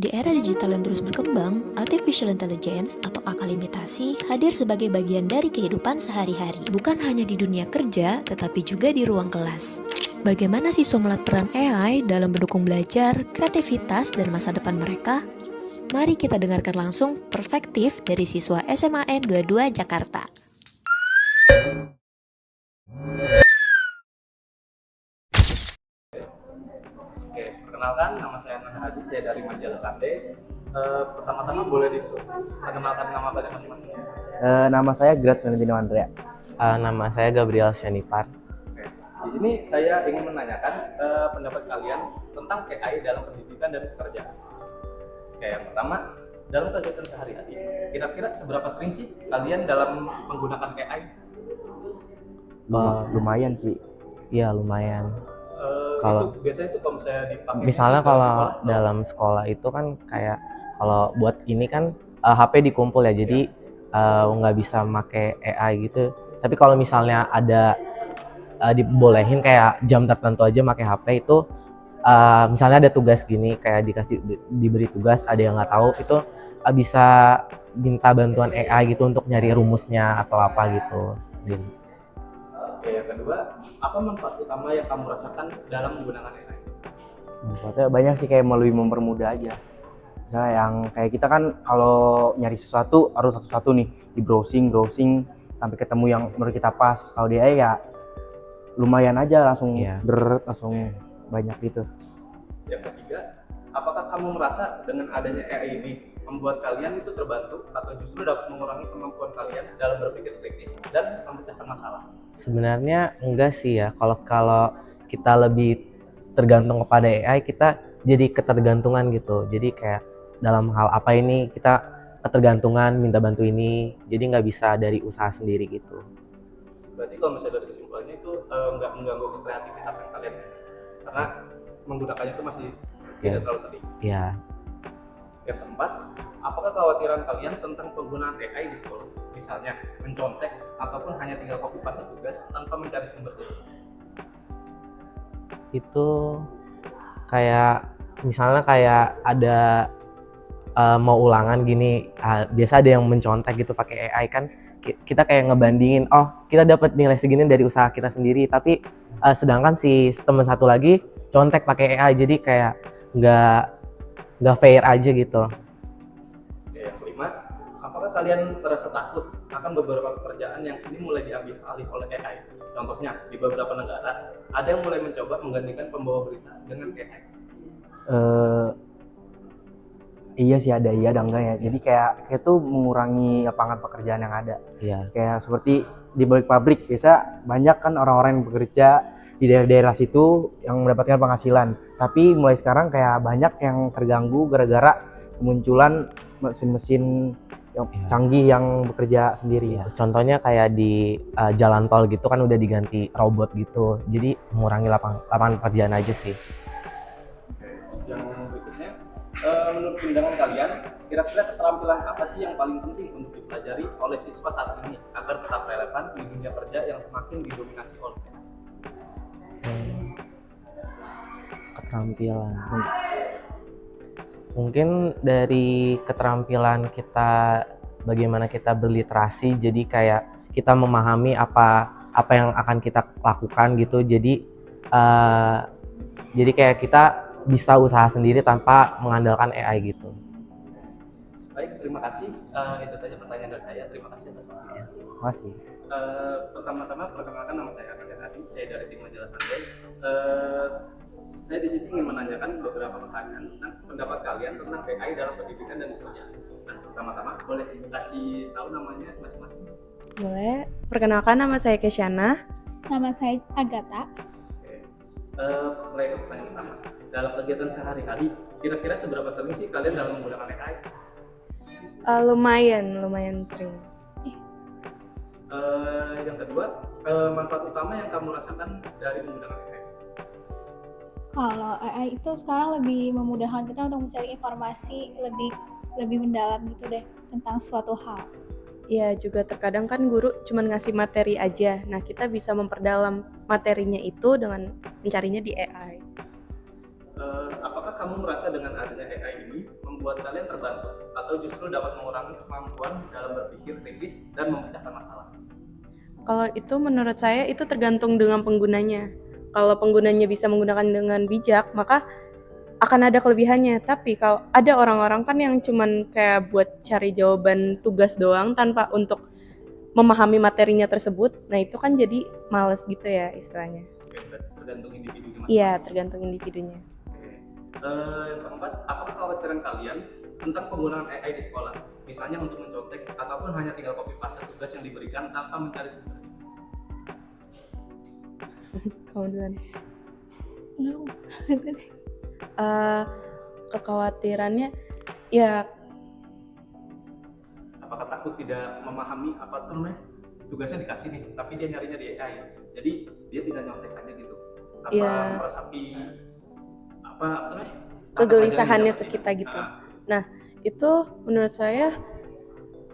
Di era digital yang terus berkembang, artificial intelligence atau akal imitasi hadir sebagai bagian dari kehidupan sehari-hari. Bukan hanya di dunia kerja, tetapi juga di ruang kelas. Bagaimana siswa melihat peran AI dalam mendukung belajar, kreativitas, dan masa depan mereka? Mari kita dengarkan langsung perspektif dari siswa SMAN 22 Jakarta. Oke, perkenalkan nama saya Nana Hadi, saya dari majalah Sunday. Pertama-tama boleh diperkenalkan nama kalian masing-masing. Nama saya Grats Valentino Andrea. Nama saya Gabriel Syanipar. Oke, di sini saya ingin menanyakan pendapat kalian tentang AI dalam pendidikan dan pekerjaan. Oke, yang pertama, dalam kegiatan sehari-hari, kira-kira seberapa sering sih kalian dalam menggunakan AI? Lumayan sih. Iya lumayan. Biasanya itu kalau misalnya dipakai Misalnya dalam kalau sekolah, dalam sekolah itu kan kayak kalau buat ini kan HP dikumpul ya, jadi nggak bisa make AI gitu. Tapi kalau misalnya ada dibolehin kayak jam tertentu aja make HP itu, misalnya ada tugas gini kayak diberi tugas ada yang nggak tahu itu bisa minta bantuan AI gitu untuk nyari rumusnya atau apa gitu. Oke, yang kedua, apa manfaat utama yang kamu rasakan dalam menggunakan AI? Manfaatnya banyak sih, kayak lebih mempermudah aja. Misalnya yang kayak kita kan kalau nyari sesuatu harus satu-satu nih, di browsing sampai ketemu yang menurut kita pas. Kalau di AI ya lumayan aja, langsung langsung banyak gitu. Yang ketiga, apakah kamu merasa dengan adanya AI ini membuat kalian itu terbantu atau justru dapat mengurangi kemampuan kalian dalam berpikir kritis dan memecahkan masalah? Sebenarnya enggak sih ya. Kalau kita lebih tergantung kepada AI, kita jadi ketergantungan gitu. Jadi kayak dalam hal apa ini kita ketergantungan minta bantu ini, jadi nggak bisa dari usaha sendiri gitu. Berarti kalau misalnya dari kesimpulannya itu nggak mengganggu kreativitas kalian, karena menggunakannya itu masih tidak terlalu sering. Iya. Yang keempat, apakah kekhawatiran kalian tentang penggunaan AI di sekolah? Misalnya mencontek ataupun hanya tinggal copy paste tugas tanpa mencari sumber data? Itu kayak misalnya kayak ada mau ulangan gini, biasa ada yang mencontek gitu pakai AI kan, kita kayak ngebandingin, oh kita dapat nilai segini dari usaha kita sendiri, tapi sedangkan si teman satu lagi contek pakai AI, jadi kayak nggak fair aja gitu. Oke, yang kelima, apakah kalian merasa takut akan beberapa pekerjaan yang ini mulai diambil alih oleh AI? Contohnya, di beberapa negara, ada yang mulai mencoba menggantikan pembawa berita dengan AI. Iya sih, ada enggak ya. Jadi kayak tuh mengurangi lapangan pekerjaan yang ada. Iya. Kayak seperti di balik pabrik, biasa banyak kan orang-orang yang bekerja di daerah-daerah situ yang mendapatkan penghasilan. Tapi mulai sekarang kayak banyak yang terganggu gara-gara kemunculan mesin-mesin yang canggih yang bekerja sendiri. Ya, contohnya kayak di jalan tol gitu kan udah diganti robot gitu, jadi mengurangi lapangan pekerjaan aja sih. Yang berikutnya, menurut pandangan kalian, kira-kira keterampilan apa sih yang paling penting untuk dipelajari oleh siswa saat ini agar tetap relevan di dunia kerja yang semakin didominasi oleh AI? Keterampilan mungkin dari keterampilan kita, bagaimana kita berliterasi, jadi kayak kita memahami apa yang akan kita lakukan gitu, jadi kayak kita bisa usaha sendiri tanpa mengandalkan AI gitu. Baik, terima kasih. Itu saja pertanyaan dari saya. Terima kasih atas waktunya. Masih. Pertama-tama perkenalkan, nama saya Aksan Hadi, saya dari tim majalah Sunday. Saya di sini ingin menanyakan beberapa pertanyaan tentang pendapat kalian tentang AI dalam pendidikan dan pekerjaan. Nah, pertama-tama boleh kasih tahu namanya masing-masing? Boleh. Perkenalkan, nama saya Kesyana. Nama saya Agatha. Oke. Mulai ke pertanyaan pertama. Dalam kegiatan sehari-hari, kira-kira seberapa sering sih kalian dalam menggunakan AI? Lumayan sering. Yang kedua, manfaat utama yang kamu rasakan dari menggunakan AI? Kalau AI itu sekarang lebih memudahkan kita untuk mencari informasi lebih mendalam gitu deh tentang suatu hal. Ya, juga terkadang kan guru cuma ngasih materi aja. Nah, kita bisa memperdalam materinya itu dengan mencarinya di AI. Apakah kamu merasa dengan adanya AI ini membuat kalian terbantu atau justru dapat mengurangi kemampuan dalam berpikir kritis dan memecahkan masalah? Kalau itu menurut saya itu tergantung dengan penggunanya. Kalau penggunanya bisa menggunakan dengan bijak, maka akan ada kelebihannya. Tapi kalau ada orang-orang kan yang cuman kayak buat cari jawaban tugas doang tanpa untuk memahami materinya tersebut, nah itu kan jadi males gitu ya istilahnya. Oke, berarti tergantung individunya masing-masing. Iya, tergantung individunya. Oke. Yang keempat, apakah kekhawatiran kalian tentang penggunaan AI di sekolah? Misalnya untuk mencontek ataupun hanya tinggal copy paste tugas yang diberikan tanpa mencari sumber. Kemudian No. kekhawatirannya ya Apakah takut tidak memahami apa tuh namanya? Tugasnya dikasih nih, tapi dia nyarinya di AI. Jadi dia tidak nyontek aja gitu. Apa Iya. meresapi apa namanya? Kegelisahannya ke kita gitu. Nah, itu menurut saya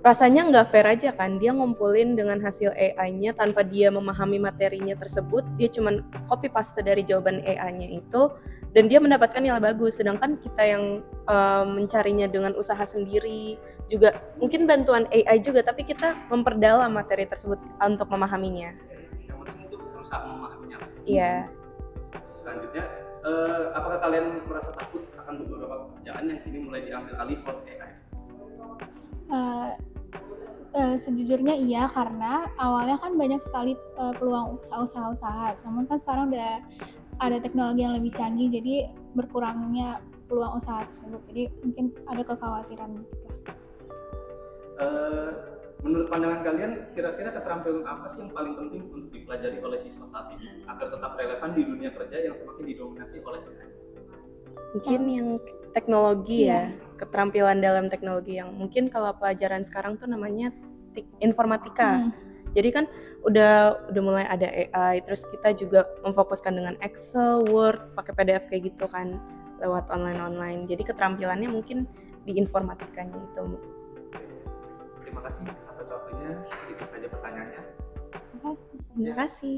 rasanya nggak fair aja kan, dia ngumpulin dengan hasil AI-nya tanpa dia memahami materinya tersebut, dia cuman copy paste dari jawaban AI-nya itu, dan dia mendapatkan nilai bagus, sedangkan kita yang mencarinya dengan usaha sendiri, juga mungkin bantuan AI juga, tapi kita memperdalam materi tersebut untuk memahaminya. Yang penting itu berusaha memahaminya. Iya. Selanjutnya, apakah kalian merasa takut akan beberapa pekerjaan yang kini mulai diambil alih oleh AI? Sejujurnya iya, karena awalnya kan banyak sekali peluang usaha-usaha. Namun kan sekarang udah ada teknologi yang lebih canggih, jadi berkurangnya peluang usaha tersebut. Jadi mungkin ada kekhawatiran gitu. Menurut pandangan kalian, kira-kira keterampilan apa sih yang paling penting untuk dipelajari oleh siswa saat ini agar tetap relevan di dunia kerja yang semakin didominasi oleh AI? Mungkin yang teknologi Iya. ya, keterampilan dalam teknologi yang mungkin kalau pelajaran sekarang tuh namanya informatika. Jadi kan udah mulai ada AI, terus kita juga memfokuskan dengan Excel, Word, pakai PDF kayak gitu kan lewat online. Jadi keterampilannya mungkin di informatikanya itu. Terima kasih atas waktunya. Itu saja pertanyaannya. Terima kasih. Terima kasih.